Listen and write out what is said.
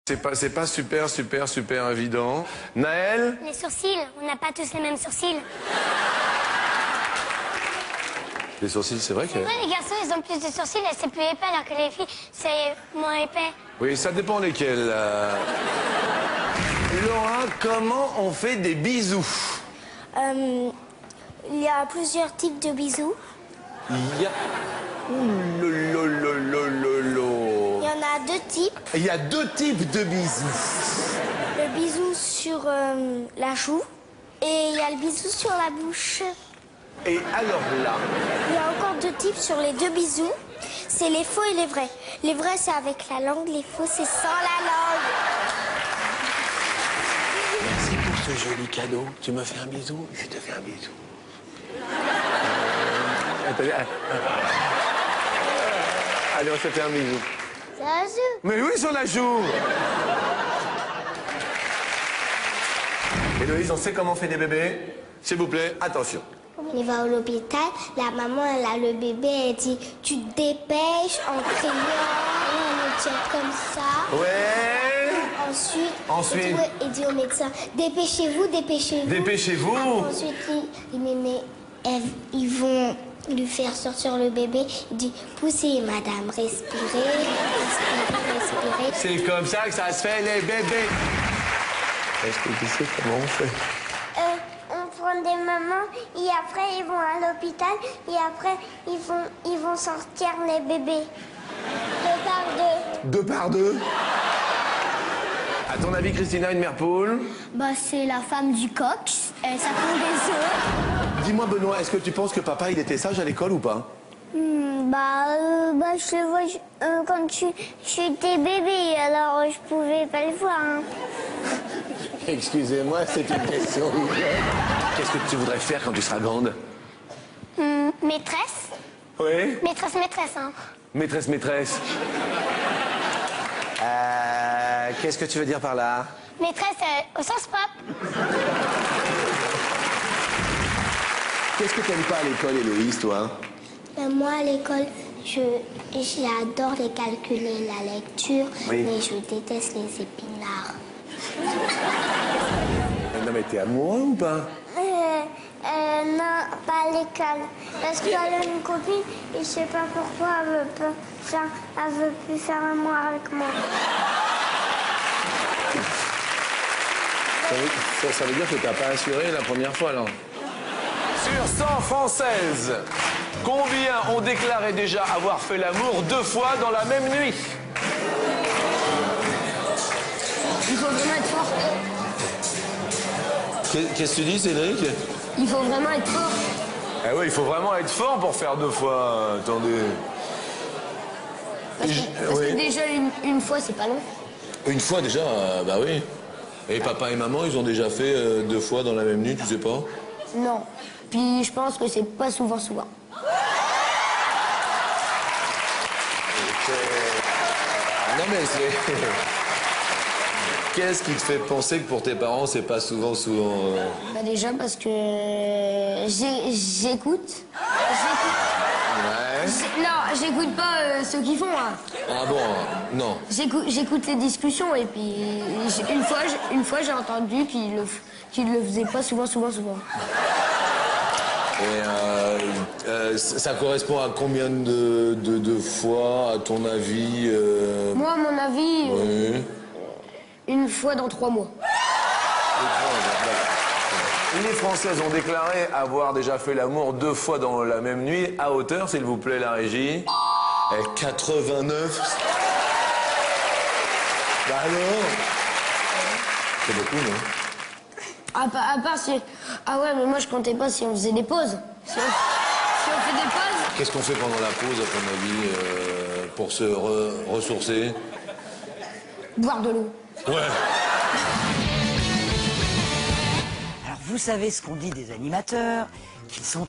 C'est pas super évident. Naël? Les sourcils, on n'a pas tous les mêmes sourcils. Les sourcils, c'est vrai que... Ouais, les garçons, ils ont plus de sourcils et c'est plus épais, alors que les filles, c'est moins épais. Oui, ça dépend lesquels. Laura, comment on fait des bisous? Il y a plusieurs types de bisous. Il y a... Ouh, Il y en a deux types. Il y a deux types de bisous. Le bisou sur la joue et il y a le bisou sur la bouche. Et alors là... Il y a encore deux types sur les deux bisous. C'est les faux et les vrais. Les vrais, c'est avec la langue. Les faux, c'est sans la langue. Merci pour ce joli cadeau. Tu me fais un bisou? Je te fais un bisou. Allez, on se fait un bisou. C'est la joue. Mais oui, sur la joue. Héloïse, on sait comment on fait des bébés? S'il vous plaît, attention. Il va à l'hôpital, la maman, elle a le bébé, elle dit « Tu te dépêches en criant, on le tient comme ça. » Ouais. Ensuite. Il dit au médecin « Dépêchez-vous, dépêchez-vous. » Dépêchez-vous. Ensuite, ils vont lui faire sortir le bébé. Il dit « Poussez, madame, respirez, respirez. » C'est comme ça que ça se fait, les bébés. Est-ce que tu sais comment on fait? On prend des mamans et après ils vont à l'hôpital et après ils vont sortir les bébés. Deux par deux. Deux par deux? À ton avis, Christina, une mère poule? Bah c'est la femme du coq, ça pond des œufs. Dis-moi, Benoît, est-ce que tu penses que papa, il était sage à l'école ou pas? Je le vois quand j'étais bébé, alors je pouvais pas le voir. Hein. Excusez-moi, c'est une question. Qu'est-ce que tu voudrais faire quand tu seras grande? Maîtresse. Oui. Maîtresse, hein. Maîtresse. Qu'est-ce que tu veux dire par là? Maîtresse au sens propre. Qu'est-ce que t'aimes pas à l'école, Héloïse, toi? Moi, à l'école, j'adore les calculs et la lecture, oui. Mais je déteste les épinards. Non, mais t'es amoureux ou pas? Non, pas à l'école. Parce qu'elle a une copine et je sais pas pourquoi elle veut plus faire amour avec moi. Ça veut dire que t'as pas assuré la première fois, alors? Sur 100 Françaises, combien ont déclaré déjà avoir fait l'amour 2 fois dans la même nuit? Il faut vraiment être fort. Qu'est-ce que tu dis, Cédric? Il faut vraiment être fort. Eh oui, il faut vraiment être fort pour faire 2 fois. Attendez. Parce que déjà, une fois, c'est pas long. Une fois déjà, bah oui. Et papa et maman, ils ont déjà fait 2 fois dans la même nuit, tu sais pas? Non. Puis je pense que c'est pas souvent. Non mais c'est... Qu'est-ce qui te fait penser que pour tes parents, c'est pas souvent Bah déjà parce que j'écoute. Ouais. Non, j'écoute pas ce qu'ils font. Hein. Ah bon? Non. J'écoute les discussions et puis une fois j'ai entendu qu'ils le faisaient pas souvent. Et ça correspond à combien de fois, à ton avis Moi, à mon avis, oui. Une fois dans 3 mois. Les Françaises ont déclaré avoir déjà fait l'amour 2 fois dans la même nuit. À hauteur, s'il vous plaît, la régie. Et 89. Bah alors? C'est beaucoup, non? À part si... Ah ouais, mais moi je comptais pas si on faisait des pauses. Si on fait des pauses... Qu'est-ce qu'on fait pendant la pause, à ton avis, pour se ressourcer? Boire de l'eau. Ouais. Alors vous savez ce qu'on dit des animateurs, qu'ils sont